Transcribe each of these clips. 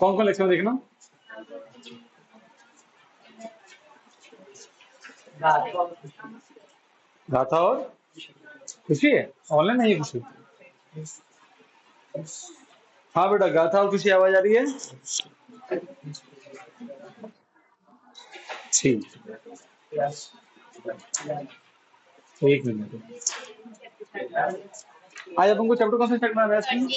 कौन कौन लेक्चर में देखना? गाथा और खुशी है, ऑनलाइन नहीं है खुशी। हाँ बेटा, गाथा और खुशी आवाज आ रही है? ठीक, एक मिनट। आज अपन को चैप्टर कौन सा स्टार्ट करना है इसमें?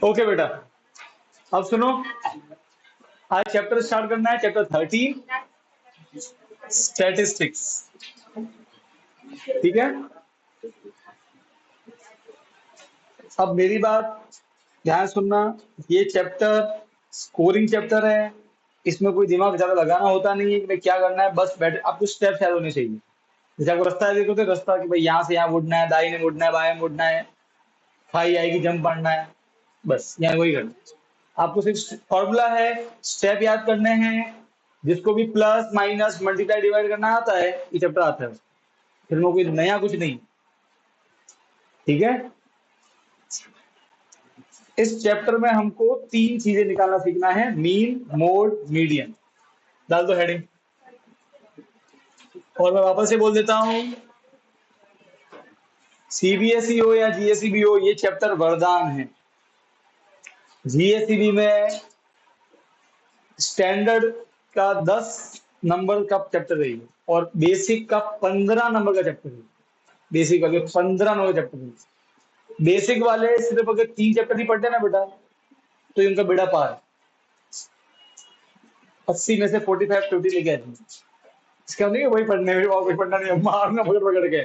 ओके बेटा, अब सुनो, आज चैप्टर स्टार्ट करना है, चैप्टर 13 स्टैटिस्टिक्स। ठीक है, अब मेरी बात ध्यान सुनना, ये चैप्टर स्कोरिंग चैप्टर है, इसमें कोई दिमाग ज्यादा लगाना होता नहीं है कि भाई क्या करना है, बस बैठे आपको स्टेप्स याद होने चाहिए। जैसे आपको रास्ता देखो तो रास्ता कि भाई यहाँ से यहाँ मुड़ना है, दाहिने मुड़ना है, बाएं मुड़ना है, खाई आएगी, जंप मारना है, बस यहाँ वही करना है। आपको सिर्फ फॉर्मूला है, स्टेप याद करने हैं, जिसको भी प्लस माइनस मल्टीप्लाई डिवाइड करना आता है ये चैप्टर आता है, फिर में कोई नया कुछ नहीं। ठीक है, इस चैप्टर में हमको 3 चीजें निकालना सीखना है, मीन, मोड, मीडियन। डाल दो हेडिंग, और मैं वापस से बोल देता हूं, सीबीएसई हो या जीएसईबी हो, ये चैप्टर वरदान है। जीएसईबी में स्टैंडर्ड का 10 नंबर का चैप्टर है और बेसिक का 15 नंबर का चैप्टर है। बेसिक वाले 15 नंबर का चैप्टर है। बेसिक वाले सिर्फ अगर 3 चैप्टर ही पढ़ते ना बेटा, तो इनका बेड़ा पार, 80 में से 45 50 लेके आते हैं। इसका नहीं वही पढ़ने में, वही पढ़ना नहीं, मारना पकड़ पकड़ के।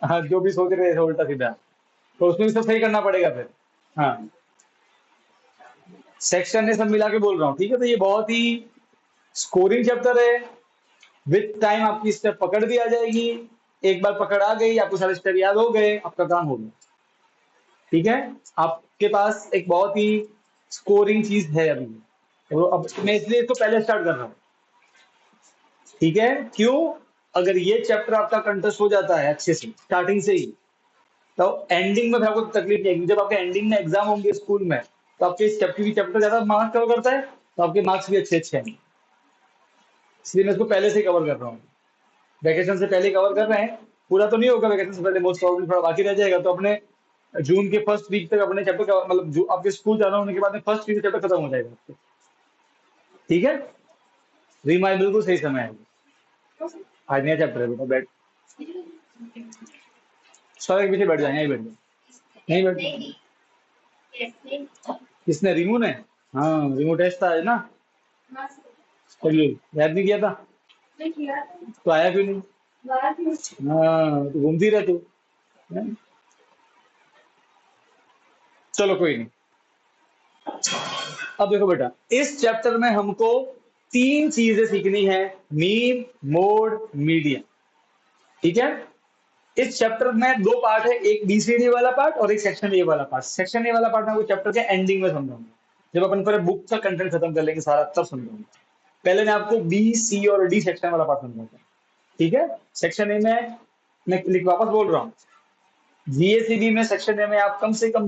हाँ, जो भी सोच रहे थे उल्टा सीधा, तो उसमें सब सही करना पड़ेगा फिर। हाँ, सेक्शन ने सब मिला के बोल रहा हूँ, ठीक है। तो ये बहुत ही स्कोरिंग चैप्टर है, विद टाइम आपकी स्टेप पकड़ भी आ जाएगी। एक बार पकड़ आ गई, आपको सारे स्टेप याद हो गए, आपका काम हो गया। ठीक है, आपके पास एक बहुत ही स्कोरिंग चीज है अभी, तो अब मैं इसलिए इसको पहले स्टार्ट कर रहा हूँ। ठीक है, क्यों? अगर ये चैप्टर आपका कंटेस्ट हो जाता है अच्छे से स्टार्टिंग से ही, तो एंडिंग में आपको तकलीफ नहीं आएगी। जब आपके एंडिंग में एग्जाम होंगे स्कूल में, तो आपके इस चैप्टर ज्यादा मार्क्स कवर करता है, तो आपके मार्क्स भी अच्छे अच्छे आएंगे। इसलिए मैं इसको पहले से कवर कर रहा हूँ, वैकेशन से पहले कवर कर रहे हैं। पूरा तो नहीं होगा वैकेशन से पहले, मोस्ट प्रॉब्लम थोड़ा बाकी रह जाएगा, तो अपने जून के फर्स्ट वीक तक अपने चैप्टर का मतलब जो आपके स्कूल जाना होने के बाद में फर्स्ट वीक चैप्टर खत्म हो जाएगा। ठीक है, रीमाइंड बिल्कुल सही समय है। आज नया चैप्टर है बेटा, बैठ सारे पीछे बैठ जाए, यहीं बैठ जाए, नहीं बैठ। किसने? रिमू ने? हाँ, रिमू टेस्ट था आज ना, चलिए याद नहीं किया था तो आया क्यों नहीं? हाँ, तो घूमती रह तू। चलो कोई नहीं। अब देखो बेटा, इस चैप्टर में हमको 3 चीजें सीखनी है, मीन, मोड, मीडियन। ठीक है, इस चैप्टर में 2 पार्ट है, एक बीसीडी वाला पार्ट और एक सेक्शन ए वाला पार्ट। सेक्शन ए वाला पार्ट मैं चैप्टर के एंडिंग में समझाऊंगा, जब अपन पूरे बुक का कंटेंट खत्म कर लेंगे सारा, तब समझाऊंगा। पहले मैं आपको बी, सी और डी सेक्शन वाला पार्ट समझाऊंगा। ठीक है, सेक्शन ए में मैं वापस बोल रहा हूँ, जीएसईबी में सेक्शन ए में आप कम से कम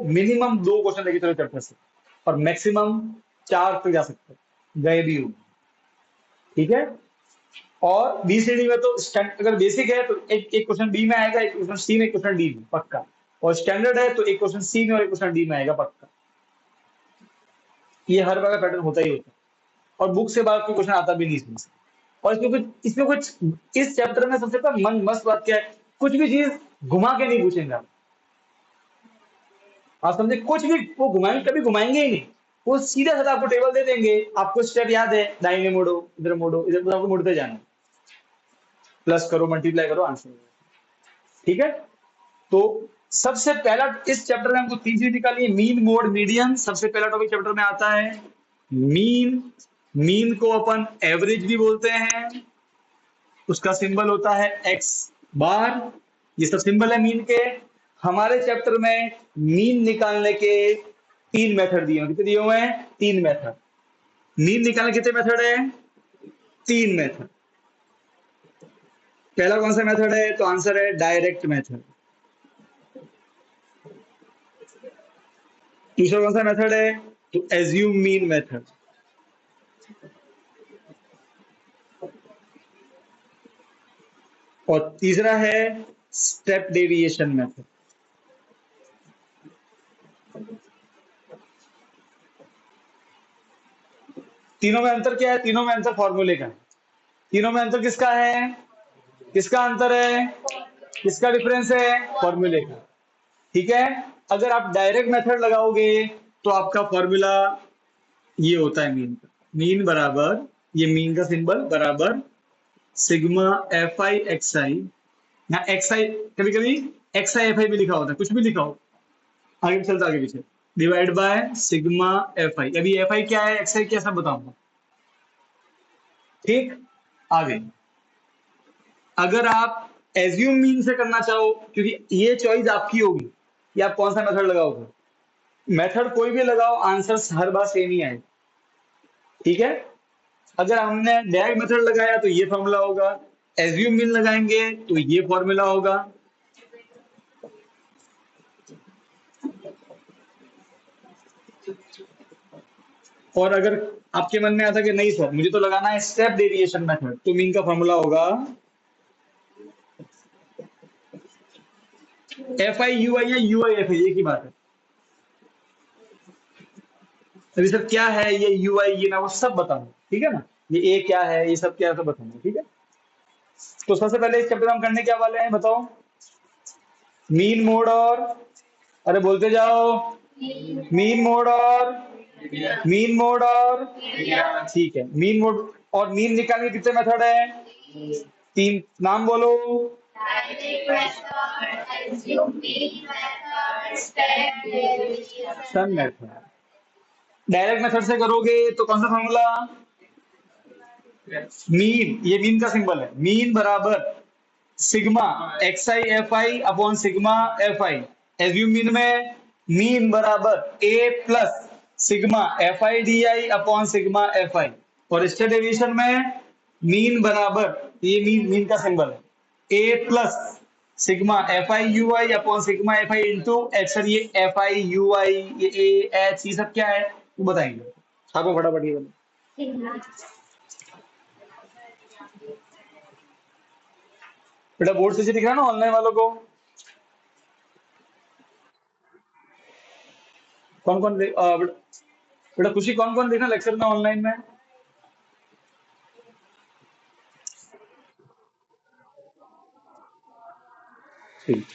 मिनिमम 2 क्वेश्चन लेके चलो चैप्टर से, और मैक्सिमम 4 तक जा सकते हो, गए भी हो। ठीक है, और बीसीडी में तो अगर बेसिक है तो एक क्वेश्चन बी में आएगा, एक क्वेश्चन सी में, एक क्वेश्चन डी में पक्का, और स्टैंडर्ड है तो एक क्वेश्चन सी में और एक क्वेश्चन डी में आएगा पक्का। ये हर बार का पैटर्न होता ही होता है, और बुक से बाहर कोई क्वेश्चन आता भी नहीं इसमें से। और इसमें कुछ इस चैप्टर में सबसे मन मस्त बात क्या है, कुछ भी चीज घुमा के नहीं पूछेंगे आप समझे, कुछ भी वो घुमाएंगे, कभी घुमाएंगे ही नहीं, वो सीधा साधा आपको टेबल दे देंगे, आपको स्टेप याद है, दाहिने मोड़ो, इधर मोड़ो, इधर आपको मुड़ते जाना, प्लस करो, मल्टीप्लाई करो, आंसर। ठीक है, तो सबसे पहला इस चैप्टर में हमको 3 चीज निकाली है, मीन, मोड, मीडियन। सबसे पहला टॉपिक चैप्टर में आता है मीन। मीन को अपन एवरेज भी बोलते हैं, उसका सिंबल होता है एक्स बार। ये सब सिंबल है मीन के। हमारे चैप्टर में मीन निकालने के 3 मेथड दिए हैं। कितने दिए हुए हैं? 3 मेथड। मीन निकालने कितने मेथड है? 3 मेथड। पहला कौन सा मेथड है? तो आंसर है डायरेक्ट मेथड। दूसरा कौन सा मेथड है? तो एज्यूम मीन मेथड। और तीसरा है स्टेप डेविएशन मेथड। तीनों में अंतर क्या है? तीनों में अंतर फॉर्मूले का है। तीनों में अंतर किसका है? किसका अंतर है? किसका डिफरेंस है? फॉर्मूले का। ठीक है। अगर आप डायरेक्ट मेथड लगाओगे तो आपका फॉर्मूला ये होता है मीन का। मीन बराबर, ये मीन का सिंबल बराबर सिग्मा एफ आई एक्स आई, यहाँ एक्स आई कभी कभी एक्स आई एफ आई भी लिखा होता है, कुछ भी लिखा हो, आगे चलता आगे पीछे, डिवाइड बाय सिग्मा एफ आई। अभी एफ आई क्या है, एक्स आई क्या, सब बताऊंगा। ठीक। आगे अगर आप एज्यूम मीन से करना चाहो, क्योंकि ये चॉइस आपकी होगी कि आप कौन सा मेथड लगाओगे। मेथड कोई भी लगाओ, आंसर हर बार सेम ही आएगा। ठीक है। अगर हमने डायरेक्ट मेथड लगाया तो ये फॉर्मूला होगा, एज्यूम मीन लगाएंगे तो ये फॉर्मूला होगा। और अगर आपके मन में आता कि नहीं सर मुझे तो लगाना है स्टेप डेविएशन मेथड, तो मीन का फॉर्मूला होगा एफ आई यू आई या यू आई एफ आई, एक ही बात है। अभी सर क्या है ये यू आई, ये मैं वो सब बताऊंगा। ठीक है ना, ये ए क्या है, ये सब क्या है, सब बताऊंगा। ठीक है। तो सबसे पहले इस चैप्टर में हम करने क्या वाले हैं बताओ? मीन मोड और, अरे बोलते जाओ, मीन मोड और, मीन मोड और, ठीक है। मीन मोड और मीन निकालने के कितने मेथड है? 3। नाम बोलो। सन मेथड। डायरेक्ट मेथड से करोगे तो कौन सा फॉर्मूला? मीन, ये मीन का सिंबल है। मीन बराबर sigma x i f i upon sigma f i. Assume mean में मीन बराबर A plus sigma f i d i upon sigma f i. और स्टेट डेविएशन में मीन बराबर, ये मीन मीन का सिंबल है, A plus sigma f i u i upon sigma f i into h. Sir ये f i u i, ये A H, ये सब क्या है वो बताएंगे आपको फटाफट। ये बेटा बोर्ड से दिख रहा है ना ऑनलाइन वालों को? कौन कौन बेटा खुशी कौन कौन देखना लेक्चर में ऑनलाइन में? ठीक।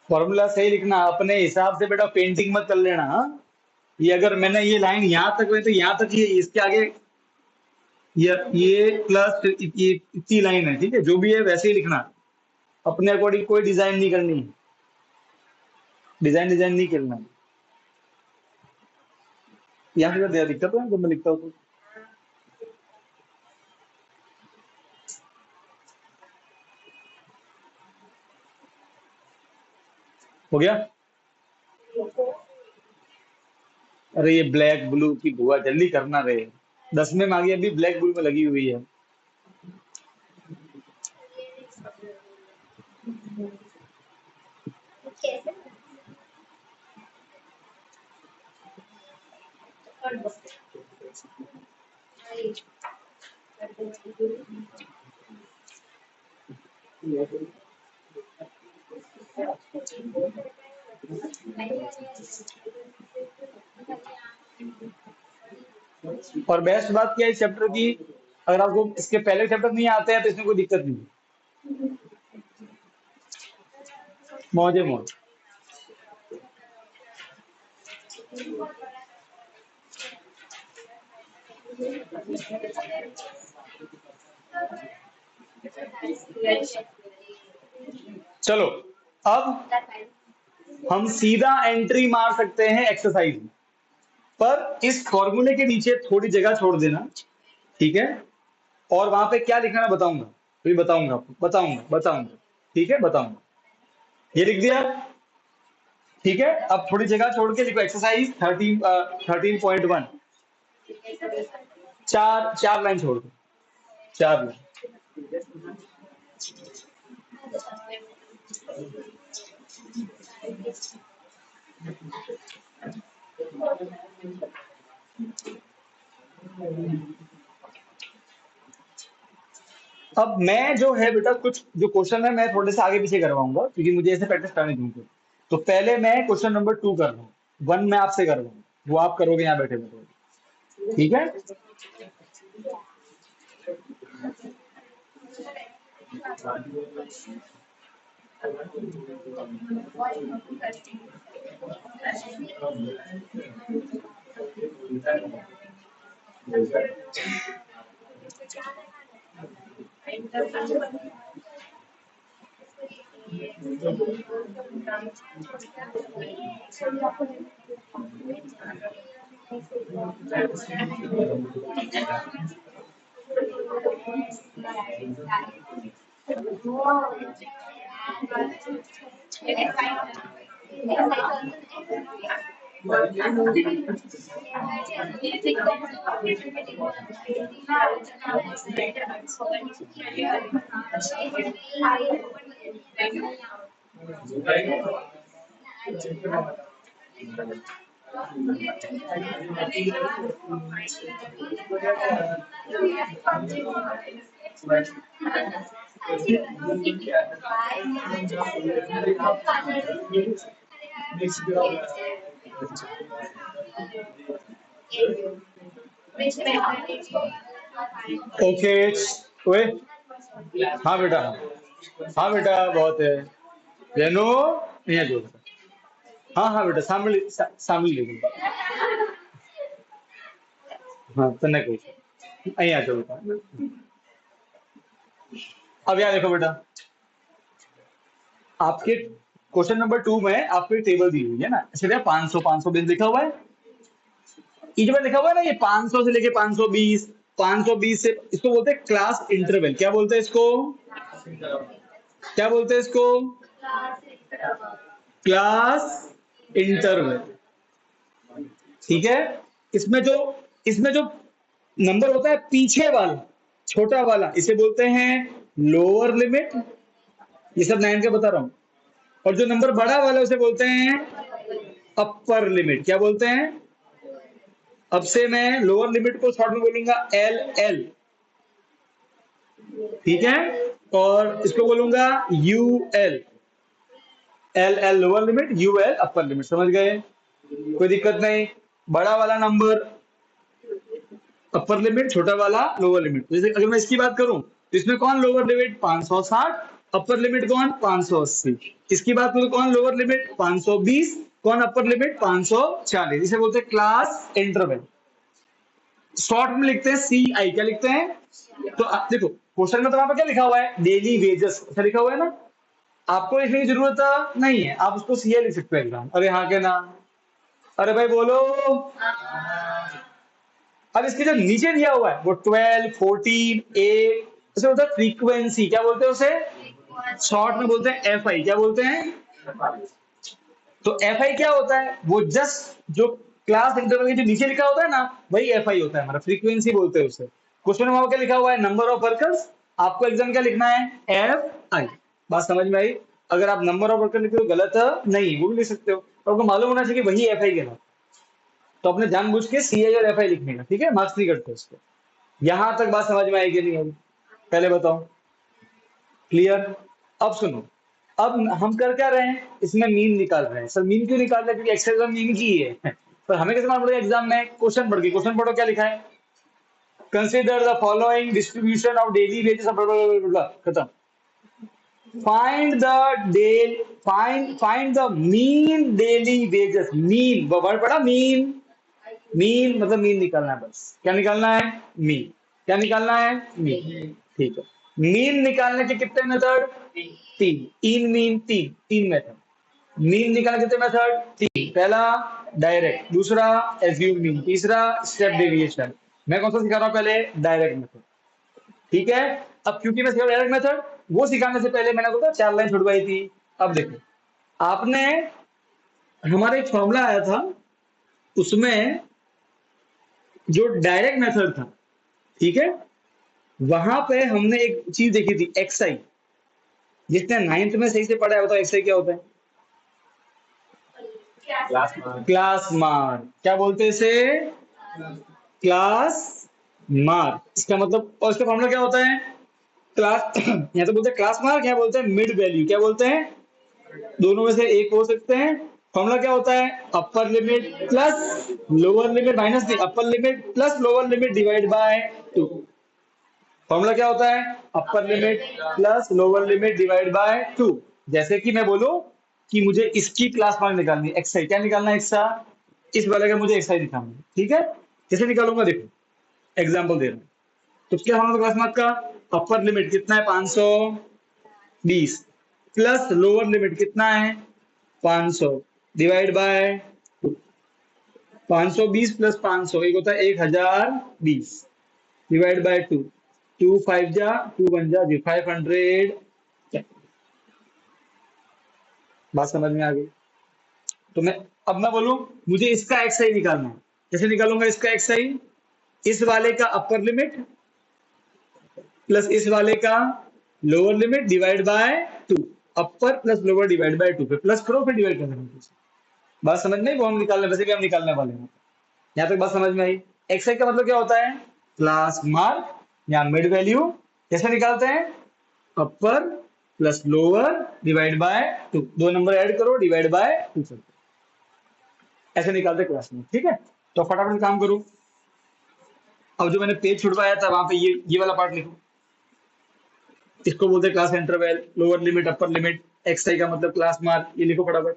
फॉर्मूला सही लिखना, अपने हिसाब से बेटा पेंटिंग मत कर लेना। हाँ? ये अगर मैंने ये लाइन यहाँ तक हुई तो यहाँ तक, ये इसके आगे ये प्लस ये इतनी लाइन है। ठीक है, जो भी है वैसे ही लिखना, अपने अकॉर्डिंग कोई डिजाइन नहीं करनी है, डिजाइन डिजाइन नहीं करना। यहाँ से दिक्कत है जब मैं लिखता हूँ तो। हो गया? अरे ये ब्लैक ब्लू की भुआ जल्दी करना रे, 10वें में आ गई, अभी ब्लैक ब्लू में लगी हुई है। और बेस्ट बात क्या है इस चैप्टर की, अगर आपको इसके पहले चैप्टर नहीं आते हैं तो इसमें कोई दिक्कत नहीं है, मौजे मौज। चलो अब हम सीधा एंट्री मार सकते हैं एक्सरसाइज में, पर इस फॉर्मूले के नीचे थोड़ी जगह छोड़ देना, ठीक है? और वहां पे क्या लिखना मैं बताऊंगा, तो बताऊंगा आपको, बताऊंगा बताऊंगा, ठीक है, बताऊंगा। ये लिख दिया, ठीक है? अब थोड़ी जगह छोड़ के लिखो एक्सरसाइज 13.1, चार चार लाइन छोड़ दो, चार लाइन। अब मैं जो है बेटा, कुछ जो क्वेश्चन है मैं थोड़े से आगे पीछे करवाऊंगा क्योंकि मुझे ऐसे प्रैक्टिस करनी दूंगी। तो पहले मैं क्वेश्चन नंबर 2 कर रहा हूँ, 1 मैं आपसे कर रहा हूँ, वो आप करोगे यहाँ बैठे बैठे, ठीक है? ओके, ओए, हाँ बेटा, हाँ बेटा, बहुत है रेनो, यहाँ जो, हाँ हाँ बेटा, सामने ले लो, हाँ तन्ने को અહીંયા चलो बेटा। अब यहाँ देखो बेटा, आपके क्वेश्चन नंबर 2 में आपको टेबल दी हुई है ना, इसलिए 500 520 लिखा हुआ है, ये जो लिखा हुआ है ना, ये 500 से लेके 520, 520 से, इसको बोलते हैं क्लास इंटरवल। क्या बोलते हैं इसको? क्या बोलते हैं इसको? क्लास इंटरवल, ठीक है? इसमें जो नंबर होता है पीछे वाला, छोटा वाला, इसे बोलते हैं लोअर लिमिट, ये सब 9 का बता रहा हूं। और जो नंबर बड़ा वाला उसे बोलते हैं अपर लिमिट। क्या बोलते हैं? अब से मैं लोअर लिमिट को शॉर्ट में बोलूंगा एल एल, ठीक है? और इसको बोलूंगा U L, L L lower limit, U L upper limit. समझ गए? कोई दिक्कत नहीं। बड़ा वाला नंबर अपर लिमिट, छोटा वाला लोअर लिमिट। जैसे अगर मैं इसकी बात करूं तो इसमें कौन लोअर लिमिट? 560, अपर लिमिट कौन? 580। इसकी बात करूं कौन लोअर लिमिट? 520, कौन अपर लिमिट? 540। इसे बोलते हैं क्लास इंटरवल, शॉर्ट में लिखते हैं सी आई। क्या लिखते हैं? तो आप देखो क्वेश्चन में तो वहां पर क्या लिखा हुआ है? डेली वेजेस, ऐसा लिखा हुआ है ना, आपको लिखने की जरूरत नहीं है, आप उसको सीए लिख सकते हो एग्जाम। अरे हाँ के ना? अरे भाई बोलो। अब इसके जो नीचे दिया हुआ है वो 12, 14, 8, उसे बोलते हैं फ्रीक्वेंसी। क्या बोलते हैं उसे? शॉर्ट में बोलते हैं एफ आई। क्या बोलते हैं? तो एफ आई क्या होता है? वो जस्ट जो क्लास इंटरवल के जो नीचे लिखा होता है ना, वही एफ आई होता है हमारा, फ्रीक्वेंसी बोलते हैं उसे। क्वेश्चन में क्या लिखा हुआ है? Number of workers. आपको एग्जाम क्या लिखना है? F I. बात समझ में आई? अगर आप नंबर ऑफ वर्कर लिखते हो गलत नहीं, वो भी लिख सकते हो, तो आपको मालूम होना चाहिए कि वही एफ आई कहलाता है। तो अपने जानबूझ के सी आई और एफ आई लिखने का, ठीक है, मार्क्स नहीं करते उसको। यहां तक बात समझ में आई कि नहीं आई? पहले बताओ। क्लियर? अब सुनो, अब हम कर क्या रहे हैं, इसमें मीन निकाल रहे हैं। सर मीन क्यों निकाल रहे हैं? क्योंकि एक्सरसाइज मीन की ही है। पर हमें कैसे मालूम पड़ेगा एग्जाम में? क्वेश्चन पढ़ के, क्वेश्चन पढ़ो क्या लिखा है, consider the following distribution of daily wages, खत्म। Find the day find the mean daily wages. Mean, word पढ़ा, मीन। मीन मतलब मीन निकालना है, बस क्या निकालना है, मीन। क्या निकालना है, मीन। ठीक है, मीन निकालने के कितने मेथड? तीन। इन मीन तीन, तीन मेथड। मीन निकालने के कितने मेथड? तीन। पहला डायरेक्ट, दूसरा एज्यूम मीन, तीसरा स्टेप डेविएशन। मैं कौन सा सिखा रहा हूं? पहले डायरेक्ट मेथड, ठीक है। अब क्योंकि मैं सिखा डायरेक्ट मेथड, वो सिखाने से पहले मैंने आपको 4 लाइन छुड़वाई थी। अब देखो, आपने, हमारा एक फॉर्मूला आया था, उसमें जो डायरेक्ट मेथड था, ठीक है, वहां पे हमने एक चीज देखी थी, एक्सआई। जिसने 9th में सही से पढ़ा है, बताओ एक्सआई क्या होता है? Class mark. क्या बोलते हैं इसे? Class mark. इसका मतलब, और इसका फॉर्मूला क्या होता है? क्लास यहाँ तो बोलते हैं क्लास मार्क, यहाँ बोलते हैं मिड वैल्यू। क्या बोलते हैं? दोनों में से एक हो सकते हैं। फॉर्मूला क्या होता है? Upper limit plus lower limit, minus the, upper limit plus lower limit divide by 2। Formula क्या होता है? Upper limit plus lower limit divide by 2। जैसे कि मैं बोलूं कि मुझे इसकी क्लास मार्क निकालनी है, एक्सआई। क्या निकालना है? एक्सा। इस वाले का मुझे एक्सआई निकालना है, ठीक है। कैसे निकालूंगा? देखो, एग्जांपल दे रहा हूं। तो क्या होगा क्लास मार्क का? अपर लिमिट कितना है? 520 प्लस लोअर लिमिट कितना है? 500 डिवाइड बाय 520 प्लस 500 एक होता है 1020 डिवाइड बाय 2। 2 5 जा 2 1 जा 500। बात समझ में आ गई? तो मैं, अब मैं बोलूं मुझे इसका एक्सआई निकालना है। कैसे निकालूंगा इसका एक्सआई? इस वाले का अपर लिमिट प्लस इस वाले का lower limit divide by 2। Upper plus lower divide by 2, फिर प्लस करो, फिर डिवाइड करना। बात समझ में आई? वो हम निकालने, वैसे भी हम निकालने वाले हैं। यहाँ तक बात समझ में आई? एक्सआई का मतलब क्या होता है? क्लास मार्क या मिड वैल्यू। कैसे निकालते हैं? अपर प्लस लोअर डिवाइड बाय 2, दो नंबर ऐड करो, डिवाइड बाय 2, ऐसे निकालते क्लास में, ठीक है। तो फटाफट काम करो। अब जो मैंने पेज छुड़वाया था, वहां पे ये वाला पार्ट लिखो। इसको बोलते हैं class interval, lower limit upper limit, XI का मतलब क्लास मार्क, ये लिखो फटाफट।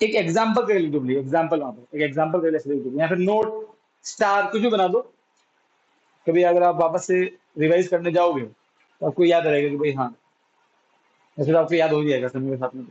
एक एग्जांपल कर लिख दो, एग्जांपल, वहां पर एक एग्जांपल कर लिख दो, या फिर नोट स्टार कुछ भी बना दो। कभी अगर आप वापस से रिवाइज करने जाओगे तो आपको याद रहेगा कि भाई हाँ, ऐसे तो आपको याद हो जाएगा समय के साथ में।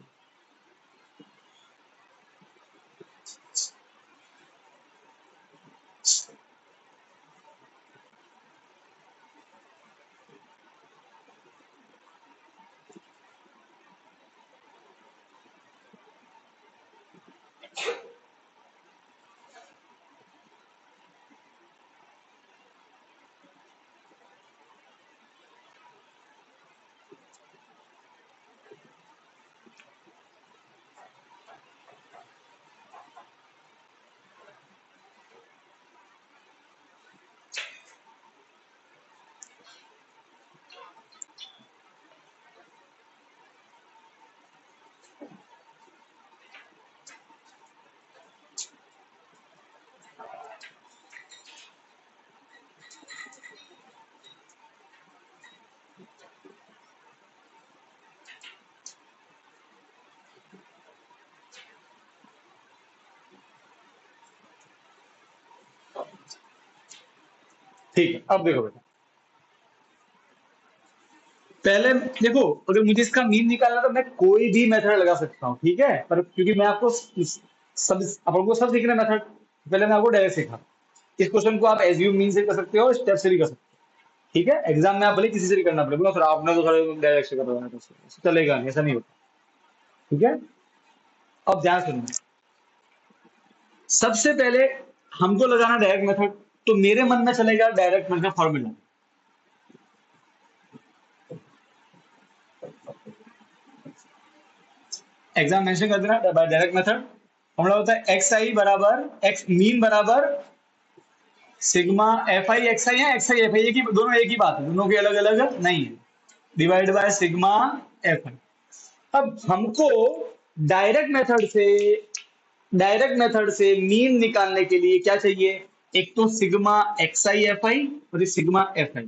ठीक है, अब देखो बेटा, पहले देखो, अगर मुझे इसका मीन निकालना तो मैं कोई भी मेथड लगा सकता हूँ, ठीक है। पर क्योंकि मैं आपको सब, अपन को सब सीखना मेथड, पहले मैं आपको डायरेक्ट सिखा। इस क्वेश्चन को आप एज्यूम मीन से कर सकते हो, स्टेप से भी कर सकते हो, ठीक है। एग्जाम में आप भले किसी से भी करना पड़ेगा, फिर आपने तो डायरेक्ट से करवाना, तो चलेगा नहीं, ऐसा नहीं होता, ठीक है। अब ध्यान सुनना, सबसे पहले हमको लगाना डायरेक्ट मेथड, तो मेरे मन में चलेगा direct method formula. Exam mention कर देना बाय डायरेक्ट मेथड। फॉर्मूला होता है एक्स आई बराबर एक्स मीन बराबर सिग्मा एफ आई एक्स आई है, एक्स आई एफ आई की दोनों एक ही बात है, दोनों की अलग अलग नहीं है, डिवाइड बाय सिग्मा एफ आई। अब हमको डायरेक्ट मेथड से मीन निकालने के लिए क्या चाहिए, एक तो sigma x i f i और एक सिग्मा एफ आई।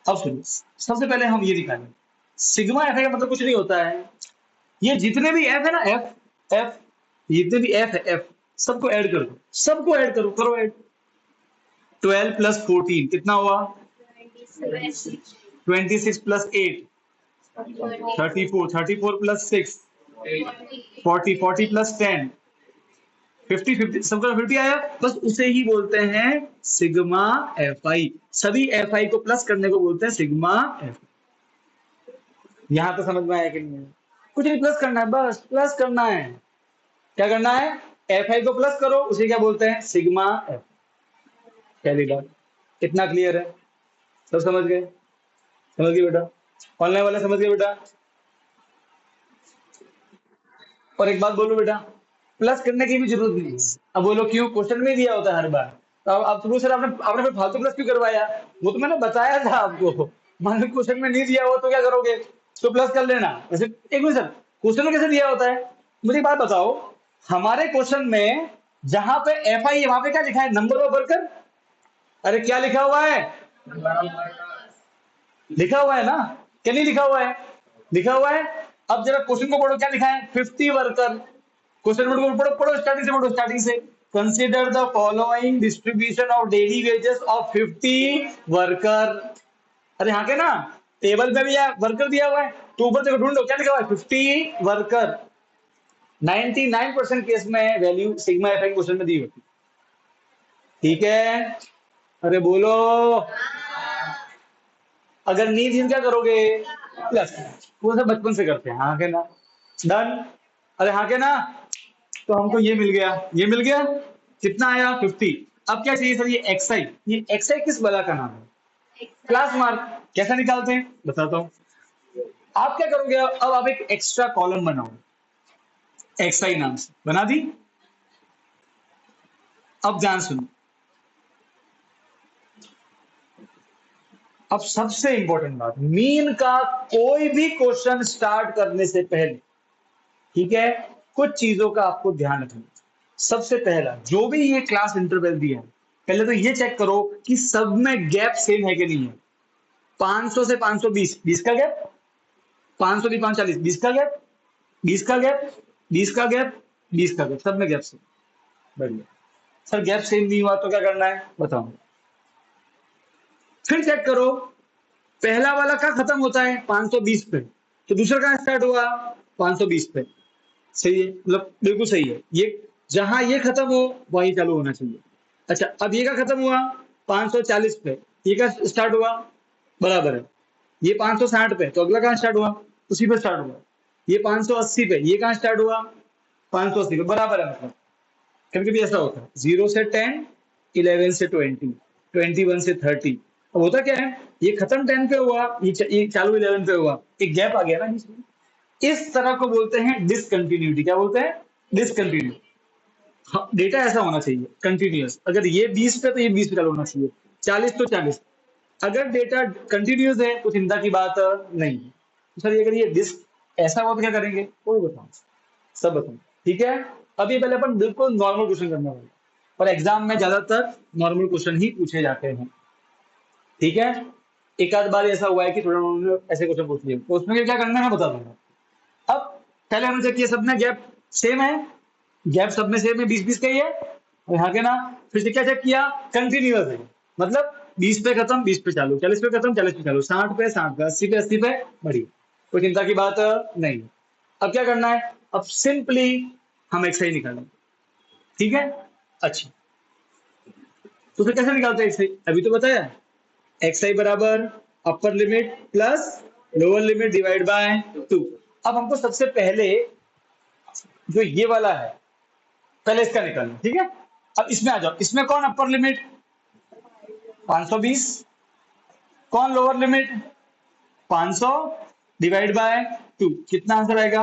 अब सुनो, सबसे पहले हम ये निकालें, सिग्मा एफ आई का मतलब कुछ नहीं होता है, ये जितने भी एफ है ना, एफ एफ जितने भी एफ है एफ, सबको ऐड कर दो, सबको ऐड करो, करो ऐड। 12 प्लस 14 कितना हुआ, 26 प्लस 8 34, 34 प्लस 6 40, 40 प्लस 10 50, 50 सबका 50 आया, बस उसे ही बोलते हैं सिग्मा एफ आई। सभी एफ आई को प्लस करने को बोलते हैं सिग्मा एफ। यहां तो समझ में आया कि नहीं, कुछ नहीं, प्लस करना है, बस प्लस करना है। क्या करना है, एफ आई को प्लस करो, उसे क्या बोलते हैं सिग्मा एफ। पहली बात, कितना क्लियर है, सब समझ गए, समझ गए बेटा, ऑनलाइन वाले समझ गए बेटा। और एक बात बोलो बेटा, प्लस करने की भी जरूरत नहीं है। अब बोलो क्यों, क्वेश्चन में दिया होता है हर बार, तो अब तो सर आपने आपने फिर फालतू प्लस क्यों करवाया, वो तो मैंने बताया था आपको, मान लो क्वेश्चन में नहीं दिया हो तो क्या करोगे, तो प्लस कर लेना। वैसे एक मिनट सर, क्वेश्चन में कैसे दिया होता है, मुझे एक बात बताओ, हमारे क्वेश्चन में जहां पे एफ आई है वहां पे क्या लिखा है, नंबर ऑफ वर्कर। अरे क्या लिखा हुआ है, लिखा हुआ है ना, क्या नहीं लिखा हुआ है, लिखा हुआ है। अब जरा क्वेश्चन को पढ़ो, क्या लिखा है, 50 वर्कर। क्वेश्चन को पढ़ो, पढ़ो स्टार्टिंग से, पढ़ो स्टार्टिंग से। Consider the following distribution of daily wages of 50 worker. अरे हाँ के ना, टेबल में भी वर्कर दिया हुआ है, तो ऊपर देखो ढूंढो क्या लिखा हुआ है, 50 वर्कर। 99% केस में वैल्यू सिग्मा एफ आई क्वेश्चन में दी होती, ठीक है। अरे बोलो, अगर नहीं दी क्या करोगे, प्लस। वो सब बचपन से करते हैं, हाँ के ना, डन। अरे हाँ के ना, तो हमको ये मिल गया, ये मिल गया, कितना आया 50। अब क्या चाहिए सर, ये एक्स आई, ये एक्स आई किस बला का नाम है, क्लास मार्क। कैसा निकालते हैं बताता हूँ। आप क्या करोगे, अब आप एक एक्स्ट्रा कॉलम बनाओ, एक्स आई नाम से बना दी। अब ध्यान सुनो, अब सबसे इंपॉर्टेंट बात, मीन का कोई भी क्वेश्चन स्टार्ट करने से पहले, ठीक है, कुछ चीजों का आपको ध्यान रखना। सबसे पहला, जो भी ये क्लास इंटरवल दिया है, पहले तो ये चेक करो कि सब में गैप सेम है कि नहीं है। 500 से 520, 20 का गैप, 500 से 540, 20 का गैप, 20 का गैप, 20 का गैप, 20 का गैप, सब में गैप सेम। बढ़िया सर, गैप सेम नहीं हुआ तो क्या करना है बताओ। फिर चेक करो, पहला वाला का खत्म होता है 520 पे, तो दूसरा कहां स्टार्ट हुआ, 520 पे। सही है, मतलब बिल्कुल सही है, ये जहां ये खत्म हो वहीं चालू होना चाहिए। अच्छा, अब ये का खत्म हुआ 540 पे, ये का स्टार्ट हुआ, बराबर है। ये 560 पे, तो अगला कहां स्टार्ट हुआ, उसी पे स्टार्ट हुआ। ये 580 पे, ये कहां स्टार्ट हुआ, 580 पे, बराबर है। मतलब कभी कभी ऐसा होता है 0 से 10, 11 से 20, 21 से 30। अब होता क्या है, ये खत्म 10 पे हुआ, ये चालू 11 पे हुआ, एक गैप आ गया ना बीच में। इस तरह को बोलते हैं डिसकंटिन्यूटी। क्या बोलते हैं, डिसकंटिन्यूटी। हाँ, डेटा ऐसा होना चाहिए कंटिन्यूअस, अगर ये 20 पे तो ये 20 पे चालू होना चाहिए, 40 तो 40। अगर डेटा कंटिन्यूअस है तो चिंता की बात नहीं है। तो सर अगर ये डिस्क ऐसा हुआ तो क्या करेंगे, वो बताओ, सब बताओ, ठीक है। अभी पहले अपन बिल्कुल नॉर्मल क्वेश्चन करने वाले, और एग्जाम में ज्यादातर नॉर्मल क्वेश्चन ही पूछे जाते हैं, ठीक है। एक आध बार ऐसा हुआ है कि थोड़ा उन्होंने ऐसे क्वेश्चन पूछ लिए, तो उसमें क्या करना है मैं बता दूंगा। अब पहले हमने चेक किया सब में गैप सेम है, गैप सब में सेम है, 20-20 का ही है, और यहाँ के ना फिर से क्या चेक किया, कंटिन्यूअस है, मतलब 20 पे खत्म 20 पे चालू, 40 पे खत्म 40 पे चालू, 60 पे 60 पे, 80 पे 80 पे, बढ़िया, कोई चिंता की बात नहीं। अब क्या करना है, अब सिंपली हम एक्स आई निकालेंगे, ठीक है। अच्छा, तो फिर कैसे निकालते हैं एक्स आई, अभी तो बताया, एक्स आई बराबर upper limit plus lower limit divide by 2। अब हमको सबसे पहले जो ये वाला है, पहले इसका निकालना, ठीक है। अब इसमें आ जाओ, इसमें कौन अपर लिमिट 520, कौन लोअर लिमिट 500 डिवाइड बाय 2, कितना आंसर आएगा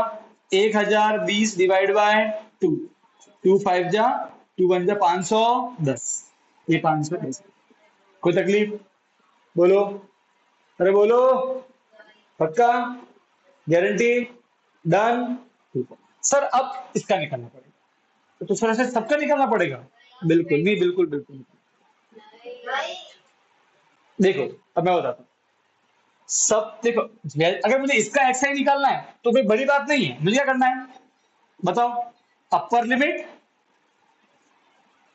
1020 डिवाइड बाय 2, 2 5 जा 2 1 जा 510, ये 510। कोई तकलीफ बोलो, अरे बोलो, पक्का, गारंटी, डन। सर अब इसका निकालना पड़ेगा, तो सर ऐसे सबका निकालना पड़ेगा, बिल्कुल नहीं, बिल्कुल बिल्कुल। देखो अब मैं बताता हूँ, सब देखो, अगर मुझे इसका एक्स आई निकालना है तो कोई बड़ी बात नहीं है, मुझे क्या करना है बताओ, upper limit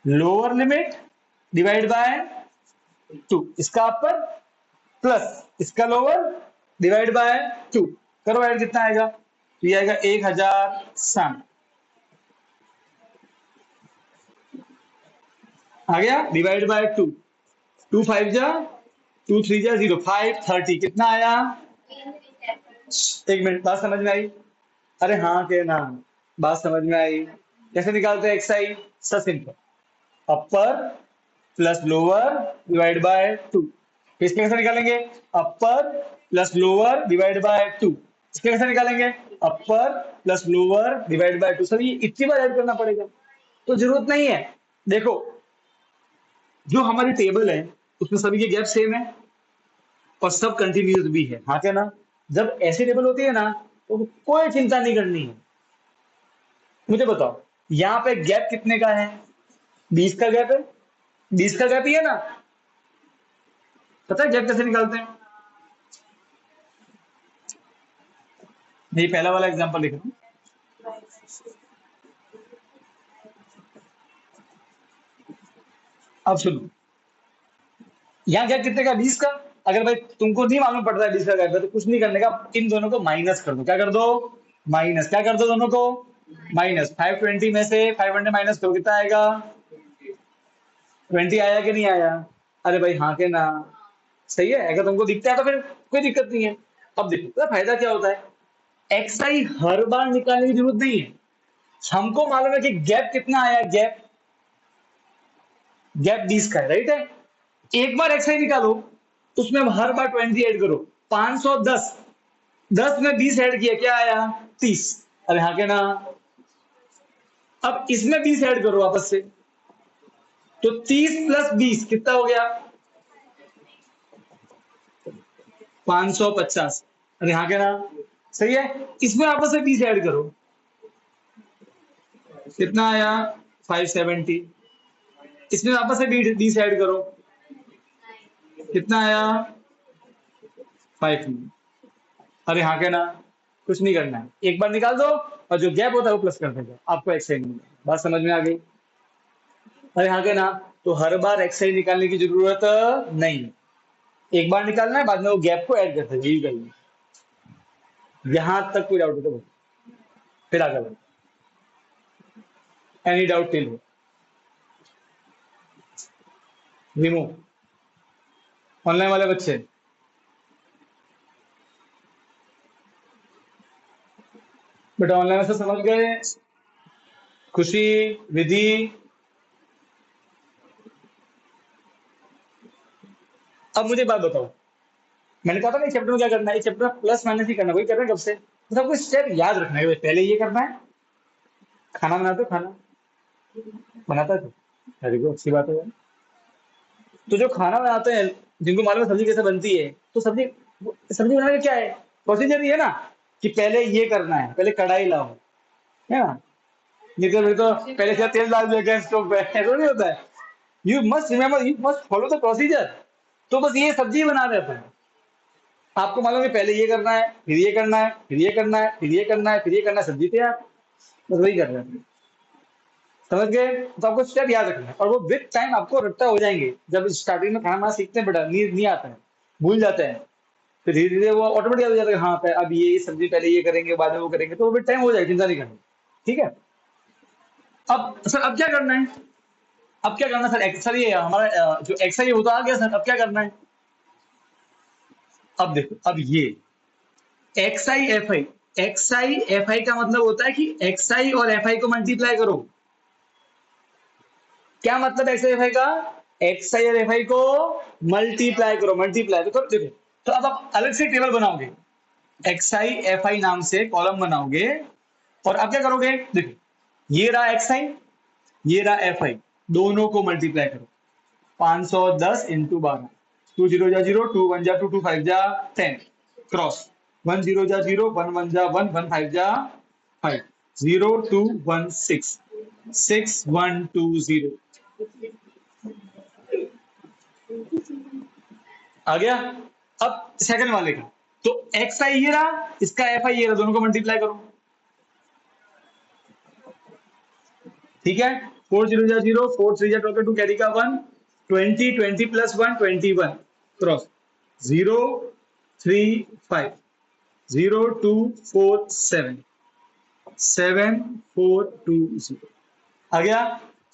lower limit divide by 2, इसका अपर प्लस इसका लोअर डिवाइड बाय 2, करो ऐड, कितना आएगा, तो ये आएगा 1060, आ गया, डिवाइड बाय 2, 2 5 जा 2 3 जा 0, 530, कितना आया, एक मिनट, बात समझ में आई, अरे हाँ के ना, बात समझ में आई, कैसे निकालते हैं एक्स आई, सब simple, upper plus lower divide by 2, इसके कैसे निकालेंगे, अपर प्लस लोअर डिवाइड बाय 2, इसके कैसे निकालेंगे, अपर plus lower divide by 2, sir ये इतनी बार ऐड करना पड़ेगा, तो जरूरत नहीं है। देखो जो हमारी टेबल है उसमें सभी के गैप सेम है और सब कंटिन्यूस भी है, हाँ क्या ना, जब ऐसी टेबल होती है ना तो कोई चिंता नहीं करनी है। मुझे बताओ यहाँ पे गैप कितने का है, 20 का गैप है, 20 का गैप ही है ना, पता है गैप कैसे निकालते हैं, ये पहला वाला एग्जांपल लिख रहा हूं, अब सुनो, यहाँ गैप कितने का 20 का, अगर भाई तुमको नहीं मालूम पड़ रहा है 20 का गैप है तो कुछ नहीं करने का, इन दोनों को माइनस कर दो, क्या कर दो, माइनस, क्या कर दो दोनों को माइनस, 520 में से 500 माइनस करो, कितना आएगा 20, आया कि नहीं आया, अरे भाई हाँ के ना, सही है, अगर तुमको दिखता है तो फिर कोई दिक्कत नहीं है। अब देखो तो फायदा क्या होता है, एक्स आई हर बार निकालने की जरूरत नहीं है, हमको मालूम है कि गैप कितना आया, गैप गैप 20 का है, राइट है, एक बार एक्स आई निकालो उसमें हर बार 20 ऐड करो, 510, 10 में 20 ऐड किया, क्या आया 30, अरे हाँ के ना, अब इसमें 20 ऐड करो वापस से, तो 30 प्लस 20 कितना हो गया 550, अरे हाँ के ना, सही है, इसमें वापस से 20 ऐड करो, कितना आया 570, इसमें वापस से 20 ऐड करो, कितना आया 5, अरे हाँ के ना, कुछ नहीं करना है, एक बार निकाल दो और जो गैप होता है वो प्लस कर देगा, आपको एक्सआई मिलेगा, बात समझ में आ गई, अरे हाँ के ना, तो हर बार एक्सआई निकालने की जरूरत नहीं, एक बार निकालना है, बाद में वो गैप को ऐड करते हैं, यही करिए, यहां तक कोई डाउट हो तो फिर आगे बढ़ो, any doubt till remove, online वाले बच्चे बेटा ऑनलाइन से समझ गए, खुशी, विधि, अब मुझे बात बताओ, मैंने कहा था ना चैप्टर में क्या करना है, चैप्टर प्लस माइनस ही करना, वही कर रहे हैं कब से, तो सबको स्टेप याद रखना है, पहले ये करना है, खाना बनाते हो, खाना बनाता है, वेरी गुड, अच्छी बात है यार, तो जो खाना बनाते हैं जिनको मालूम है सब्जी कैसे बनती है, तो सब्जी सब्जी बनाने का क्या है, प्रोसीजर ये है ना कि पहले ये करना है, पहले कढ़ाई लाओ, है ना, नहीं तो फिर तो पहले क्या तेल डाल दिया गैस स्टोव पे, ऐसा नहीं होता है, you must remember, you must follow the procedure, तो बस ये सब्जी बना रहे हैं, आपको मालूम है पहले ये करना है, फिर ये करना है, फिर ये करना है, फिर ये करना है, फिर ये करना है, सब्जी तैयार, बस वही कर रहे हैं, समझ गए, तो आपको स्टेप याद रखना है और वो विद टाइम आपको रट्टा हो जाएंगे, जब स्टार्टिंग में खाना बनाना सीखते हैं बेटा नहीं आता है, भूल जाते हैं, फिर धीरे धीरे वो ऑटोमेटिक हो जाता है, हाँ अब ये सब्जी पहले ये करेंगे बाद में वो करेंगे, तो वो विद टाइम हो जाएगा, चिंता नहीं करनी, ठीक है। अब सर अब क्या करना है, अब क्या करना है सर ये हमारा जो एक्स आई होता आ गया सर, अब क्या करना है, अब देखो, अब ये एक्स आई एफ आई का मतलब होता है कि एक्स आई और एफ आई को मल्टीप्लाई करो, क्या मतलब एक्स आई एफ आई का? एक्स आई और एफ आई को मल्टीप्लाई करो, मल्टीप्लाई तो करो। देखो तो अब आप अलग से टेबल बनाओगे, एक्स आई एफ आई नाम से कॉलम बनाओगे, और अब क्या करोगे? देखो ये रहा एक्स आई, ये रहा एफ आई, दोनों को मल्टीप्लाई करो। 510 इंटू 12, 2 0 जा 0, 2 1 जा 2, 2 5 जा 10, क्रॉस 1 0 जा 0, 1 1 जा 1, 1 5 जा 5, 0 2 1 6, 6 1 2 0। आ गया? अब सेकंड वाले का, तो एक्स आई ये रहा, इसका एफ आई ये रहा, दोनों को मल्टीप्लाई करो। ठीक है, 4 0 जा 0, 4 3 जा 12, 2 कैरी का 1, 20 20 प्लस 1 21, क्रॉस 0 3 5, 0 2 4 7, 7 4 2 0। आ गया?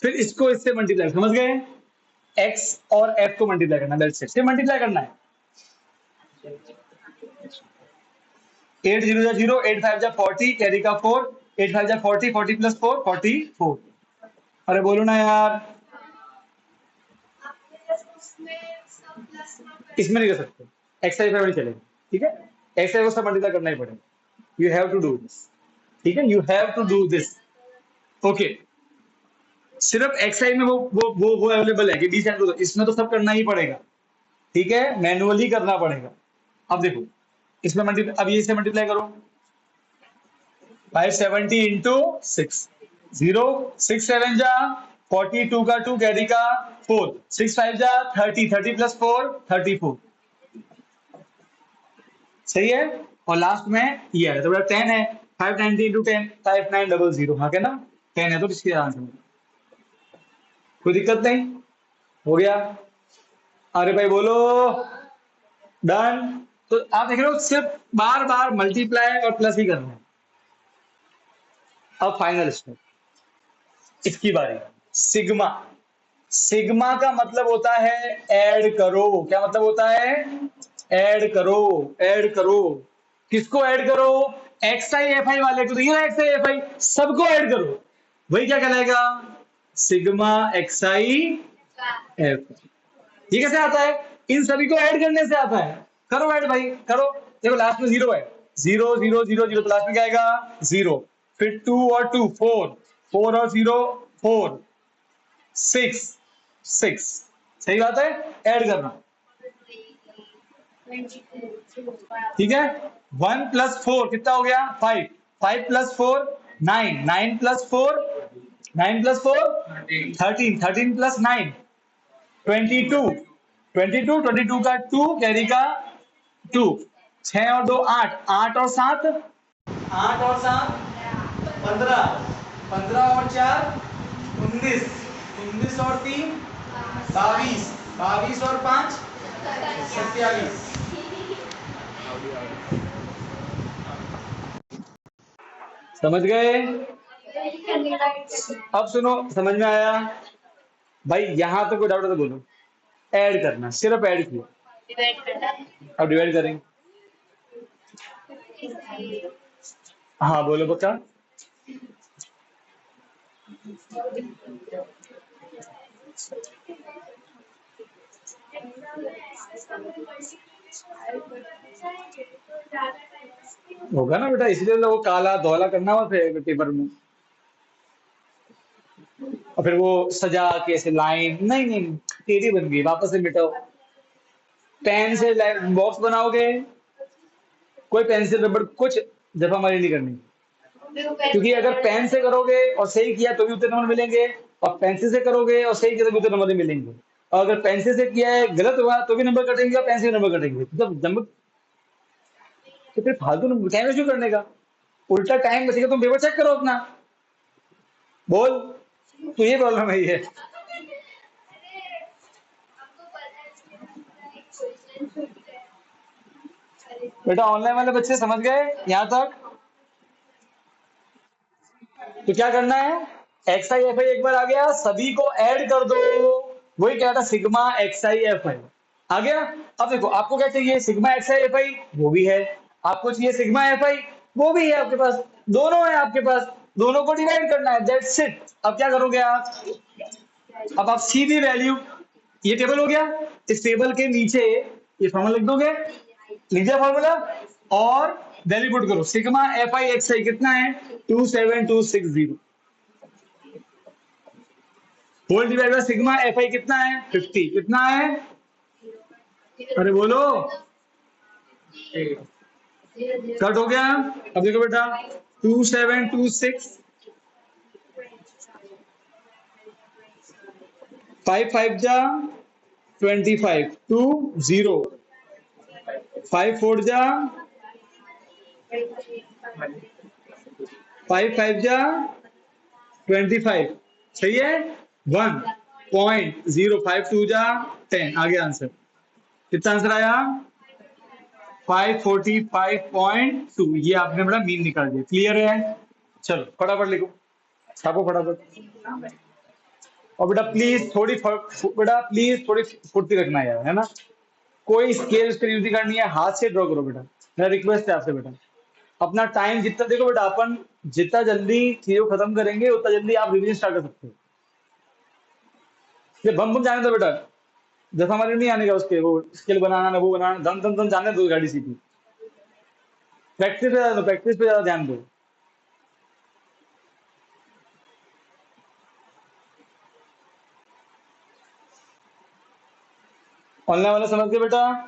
फिर इसको इससे मल्टीप्लाई, समझ गए? एक्स और एफ को मल्टीप्लाई करना, दैट्स इट, से मल्टीप्लाई करना है। 8 0 जा 0, 8 5 जा 40, कैरी का 4, 8 5 जा 40, 40 प्लस 4 44। अरे बोलो ना यार, इसमें नहीं कर सकते, एक्स आई नहीं चलेगा। ठीक है, एक्स आई को सब मल्टीप्लाई करना ही पड़ेगा, you have to do this. ठीक है, you have to do this. Okay, सिर्फ एक्स आई में वो अवेलेबल है कि डी सेंड, इसमें तो सब करना ही पड़ेगा। ठीक है, मैनुअली करना पड़ेगा। अब देखो इसमें मल्टीप्लाई, अब ये इसे मल्टीप्लाई करो, 570 इंटू 6, 0 6 7 जा 42 का 2 कैरी का 4, 6 5 जा 30, 30 प्लस 4 34। सही है, और लास्ट में ये है तो 10 है, 590 इंटू 10, 5900। हाँ क्या ना, 10 है तो इसके आंसर, कोई दिक्कत नहीं, हो गया। अरे भाई बोलो, डन। तो आप देख रहे हो सिर्फ बार बार मल्टीप्लाई और प्लस ही करना है। अब फाइनल स्टेप, इसकी बारी, सिग्मा। सिग्मा का मतलब होता है ऐड करो। क्या मतलब होता है? ऐड करो, ऐड करो। किसको ऐड करो? एक्स आई एफ आई वाले को, तो ये एक्स आई एफ आई, सबको ऐड करो, वही क्या कहलाएगा? Sigma x i F. ये कैसे आता है? इन सभी को ऐड करने से आता है। करो ऐड भाई, करो। देखो लास्ट में 0 है, 0 0 0 0, तो लास्ट में क्या आएगा? 0। फिर 2 और 2 4, 4 और 0 4, 6 6। सही बात है, ऐड करना। ठीक है, 1 प्लस 4 कितना हो गया? 5, 5 प्लस 4 9, 9 प्लस 4 9 प्लस 4 13, 13 प्लस 9 22, 22 22 का 2 कैरी का 2, 6 और 2 8, 8 और 7 8 और 7 15, 15 और 4 19, 19 और 3 22, 22 और 5 27। समझ गए? अब सुनो, समझ में आया भाई? यहां तो कोई डाउट है तो बोलो। ऐड करना, सिर्फ ऐड किया, अब डिवाइड करेंगे। हाँ बोलो बच्चा। होगा ना बेटा, इसलिए तो वो काला धोला करना हुआ पेपर में, और फिर वो सजा के ऐसे लाइन, नहीं नहीं टेढ़ी बन गई, वापस से मिटाओ। पेन से बॉक्स बनाओगे, कोई पेंसिल रबड़ कुछ जफामारी नहीं करनी, क्योंकि अगर पेन से करोगे और सही किया तो भी उतने नंबर मिलेंगे, और पेंसिल से करोगे और सही किया तो भी उतने नंबर मिलेंगे, और अगर पेंसिल से किया है गलत हुआ तो भी नंबर कटेंगे और पेंसिल नंबर कटेंगे। तो फिर फालतू टाइम वेस्ट क्यों करने का? उल्टा टाइम बचेगा, तुम पेपर चेक करो अपना। बोल, तो ये प्रॉब्लम है ये। बेटा ऑनलाइन वाले बच्चे समझ गए यहां तक? तो क्या करना है? एक्स आई एफ आई एक बार आ गया, सभी को ऐड कर दो, वही क्या था, sigma x i f i आ गया। अब देखो आपको क्या चाहिए? Sigma x i f i, वो भी है। आपको चाहिए सिग्मा एफ आई, वो भी है आपके पास, दोनों है आपके पास, दोनों को डिवाइड करना है, दैट्स इट। अब क्या करोगे आप? अब आप सीधी वैल्यू, ये टेबल हो गया, इस टेबल के नीचे ये फॉर्मूला लिख दोगे, लिख दिया फॉर्मूला, और वैल्यू पुट करो, sigma f i x i कितना है 27260, whole divide by sigma f i कितना है 50, कितना है, अरे बोलो, कट हो गया। अब देखो बेटा 2726, 5 5 जा 25, 2 0, 5 4 जा 5 5 जा 25, सही है, 1.052 जा 10, आगे आंसर कितना आंसर आया 545.2, ये आपने बड़ा मीन निकाल दिया, क्लियर है। चलो फटाफट लिखो, छापो फटाफट, और बेटा प्लीज थोड़ी फुर्ती रखना यार, है ना, कोई स्केल उसके यूज नहीं करनी है, हाथ से ड्रॉ करो बेटा, मेरा रिक्वेस्ट है आपसे बेटा, अपना टाइम जितना, देखो बेटा अपन जितना जल्दी चीजों खत्म करेंगे उतना जल्दी आप रिवीजन स्टार्ट कर सकते हो, ये बम बम जाने दो बेटा, जैसा हमारे नहीं आने का उसके वो स्केल बनाना वो बनाना, दम दम दम जाने दो गाड़ी सीधी, प्रैक्टिस पे ज्यादा ध्यान दो। ऑनलाइन वाला समझ गए बेटा,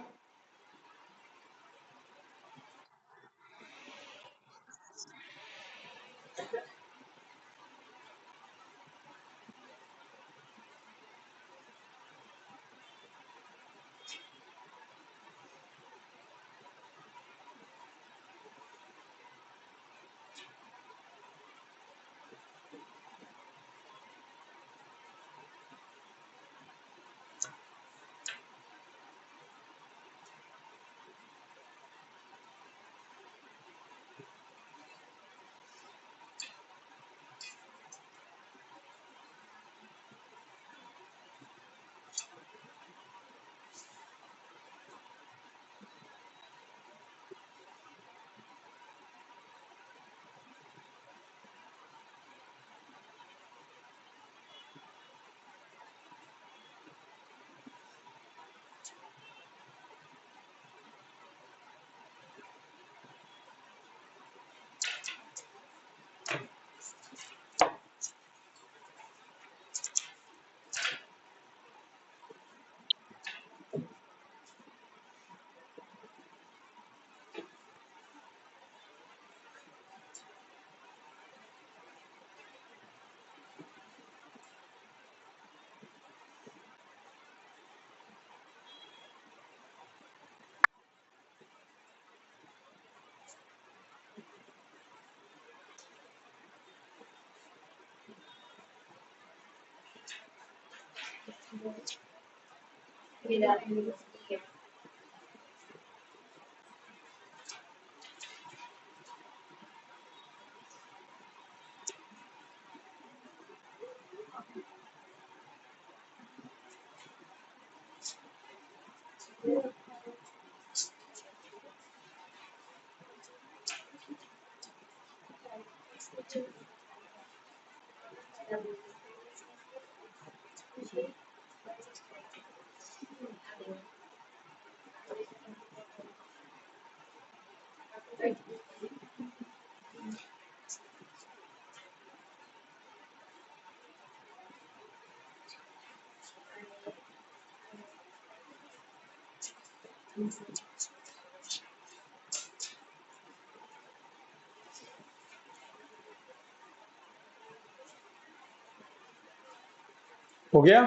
हो गया।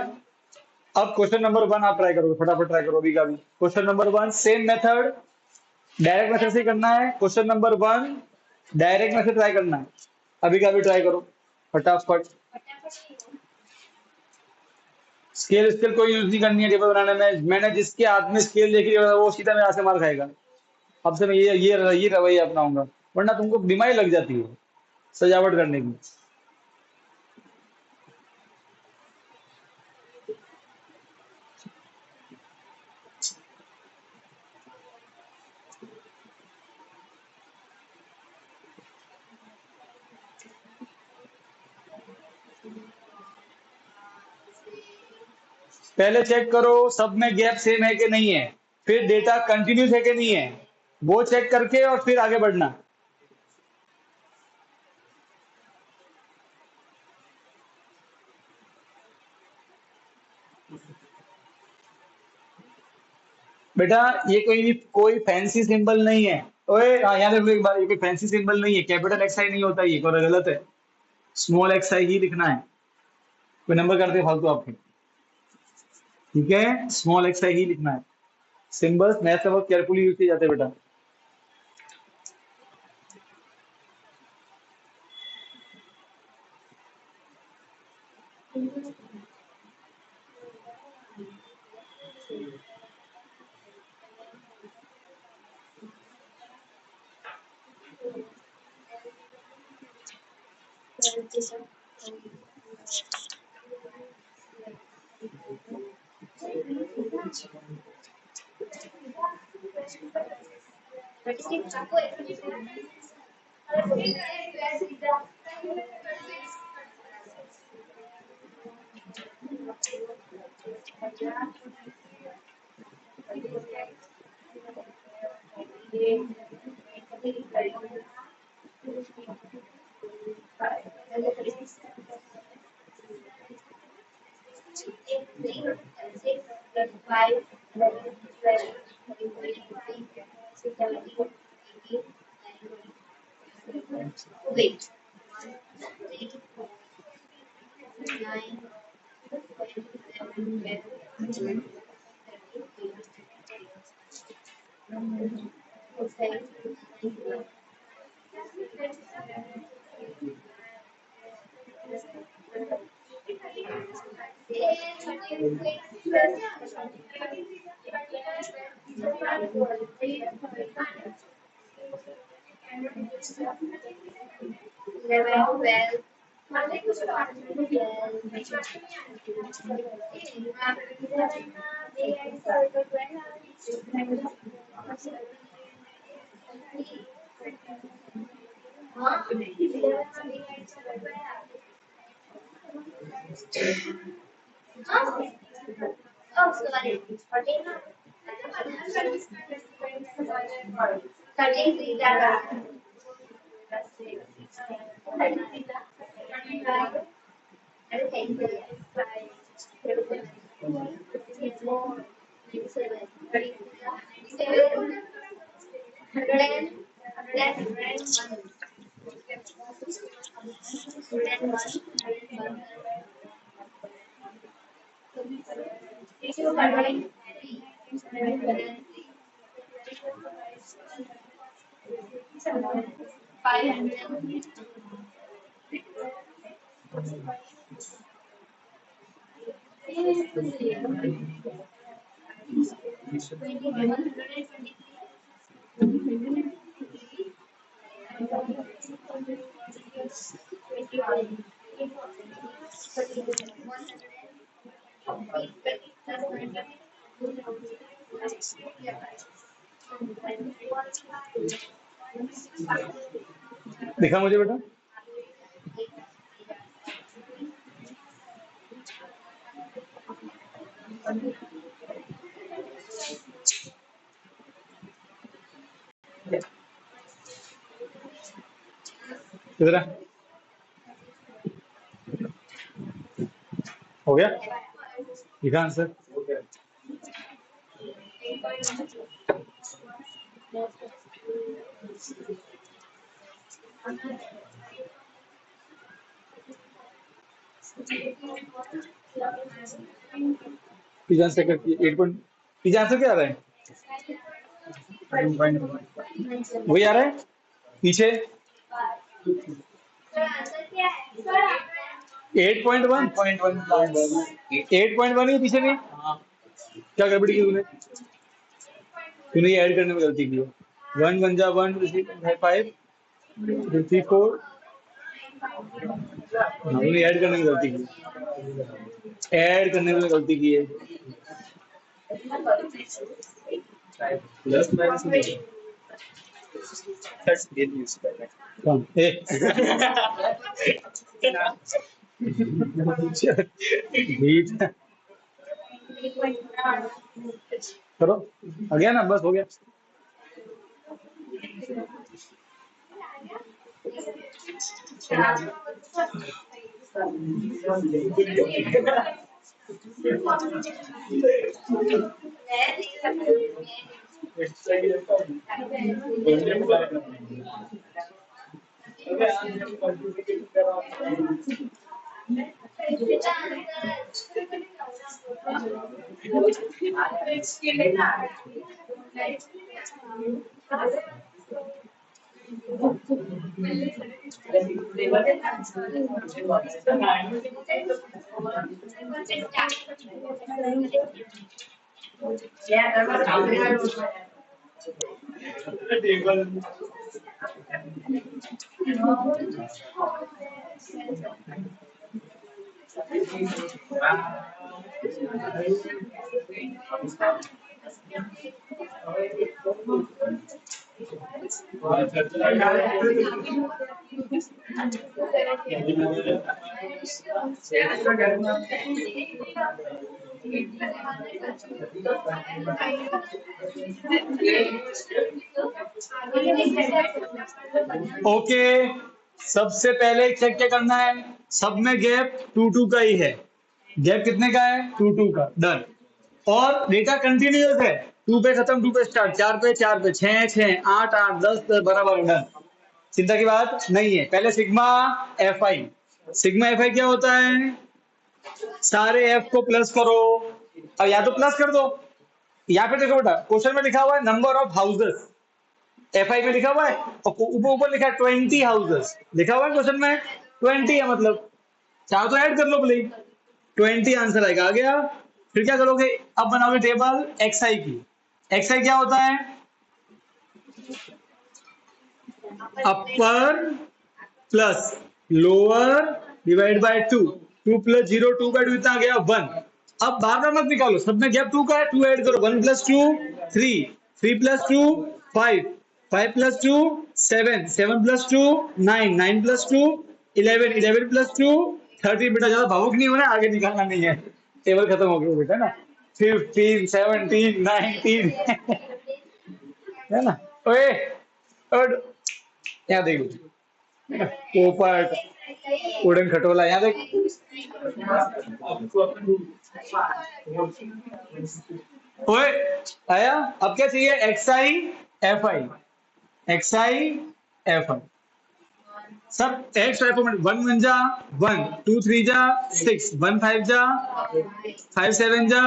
अब क्वेश्चन नंबर 1 आप ट्राई करोगे, फटाफट ट्राई करो अभी का भी, question number 1 same method, direct method से करना है, question number 1 direct method try करना है, अभी का भी ट्राई करो फटाफट, स्केल स्केल कोई यूज नहीं करनी है टेबल बनाने में, मैंने जिसके हाथ में स्केल देखी है वो सीधा मेरे हाथ से मार खाएगा, अब से मैं ये रवैया अपनाऊंगा, वरना तुमको बीमारी लग जाती है सजावट करने की। पहले चेक करो सब में गैप सेम है कि नहीं है, फिर डेटा कंटिन्यूस है कि नहीं है, वो चेक करके और फिर आगे बढ़ना। बेटा ये कोई फैंसी सिंबल नहीं है। ओए हाँ, याद रखो एक बार, ये कोई फैंसी सिंबल नहीं है, कैपिटल एक्स आई नहीं होता, ये कोई गलत है, स्मॉल एक्स आई ही लिखना है। कोई नंबर करते फालतू आपके, ठीक है, स्मॉल एक्स आई ही लिखना है। सिंबल्स मैथ में बहुत केयरफुली यूज किए जाते हैं बेटा। दिखा मुझे बेटा। किधर है? हो गया, दिखा आंसर। पीछे आंसर करती है 8 पॉइंट। पीछे आंसर क्या आ रहा है? वही आ रहा है पीछे 8.1। 8.1 ही पीछे नहीं, क्या गड़बड़ी की तूने? तूने ये ऐड करने में गलती की है। 1 1 जा 1 5 3 4। तूने ऐड करने में गलती की, ऐड करने में गलती की है। प्लस माइनस नहीं, कौन ए ठीक है। करो, आ गया ना, बस हो गया। ओके, सबसे पहले चेक क्या करना है, सब में गैप 2 का ही है। गैप कितने का है, 2 का, डन। और डेटा कंटिन्यूअस है, 2 पे खत्म 2 पे स्टार्ट, 4 पे 4 पे, 6 6 8 8 10 10 बराबर, डन। चिंता की बात नहीं है। पहले सिग्मा एफ आई, सिग्मा एफ आई क्या होता है, सारे एफ को प्लस करो, और या तो प्लस कर दो, या फिर देखो बेटा क्वेश्चन में लिखा हुआ है number of houses, F I में लिखा हुआ है, और ऊपर ऊपर लिखा है 20 हाउसेस, लिखा हुआ है क्वेश्चन में 20 है, मतलब चाहो तो ऐड कर लो प्लीज, 20 आंसर आएगा, आ गया। फिर क्या करोगे, अब बनाओगे टेबल एक्स आई की। एक्स आई क्या होता है, अपर plus lower divide by 2, 2 plus 0 2 का 2 इतना आ गया 1। अब बार बार मत निकालो, सब में गैप 2 का है, 2 ऐड करो, 1 plus 2 3, 3 plus 2 5, 5 plus 2 7, 7 plus 2 9, 9 plus 2 11, 11 plus 2 13। बेटा ज्यादा भावुक नहीं होना, आगे निकालना नहीं है, टेबल खत्म हो गया बेटा ना, 15 17 19 है ना। ओए और यहाँ देखो, पोपट उड़न खटोला, यहाँ देख, ओए आया। अब क्या चाहिए, x i f i, x i f आई, सब एक्स आई फॉर्मेट, 1 1 जा 1, 2 3 जा 6, 1 5 जा 5 7 जा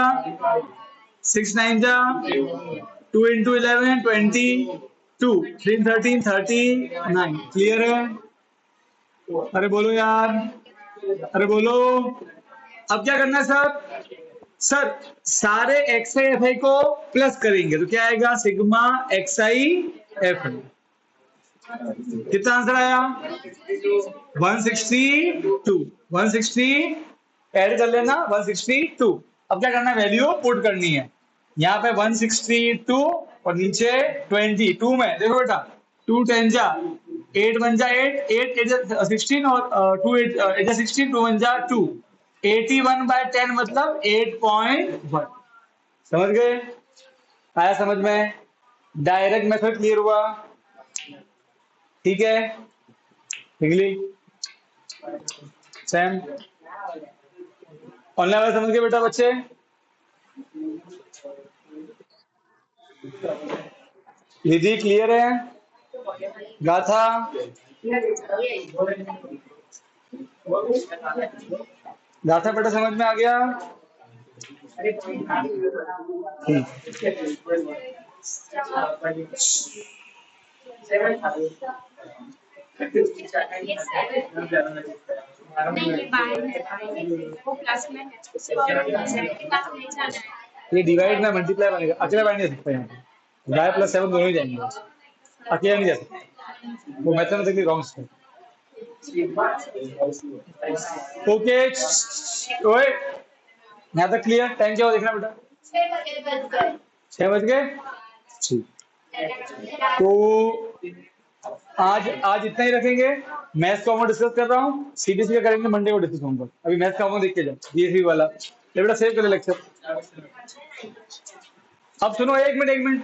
6 9 जा 2 into 11 22, 3 13 39, क्लियर है। अरे बोलो यार, अरे बोलो। अब क्या करना है सर, सर सारे एक्स आई एफ आई को प्लस करेंगे तो क्या आएगा, sigma x i f i. कितना आंसर आया, 162, 160, ऐड कर लेना 162। अब क्या करना है, वैल्यू पुट करनी है, यहाँ पे 162 और नीचे 20, 2 में देखो बेटा, 2 10 जा 8 1 जा 8, 8 8 जा 16 और 2 8 8 जा 16, 2 1 जा 2, 81 बाय 10 मतलब 8.1। समझ गए, आया समझ में, डायरेक्ट मेथड क्लियर हुआ, ठीक है। पिघली सैम, ऑनलाइन वाला समझ गए बेटा बच्चे, विधि क्लियर है, गाथा, गाथा बेटा समझ में आ गया। ये डिवाइड में मल्टीप्लाई बनेगा, अकेला बैठ नहीं सकता, यहाँ पे y प्लस 7 दोनों ही जाएंगे, अकेला नहीं जा सकता, वो मैथमेटिकली रॉन्ग है। ओके ओए, यहाँ तक क्लियर, टाइम क्या हो देखना बेटा, 6 बज गए, ठीक। तो आज इतना ही रखेंगे, मैथ्स का होमवर्क डिस्कस कर रहा हूँ, सीबीएसई का करेंगे मंडे को डिस्कस होमवर्क, अभी मैथ्स का होमवर्क देख के जाओ, जीएसई वाला। ये बेटा सेव कर ले लेक्चर। अब सुनो, 1 मिनट 1 मिनट।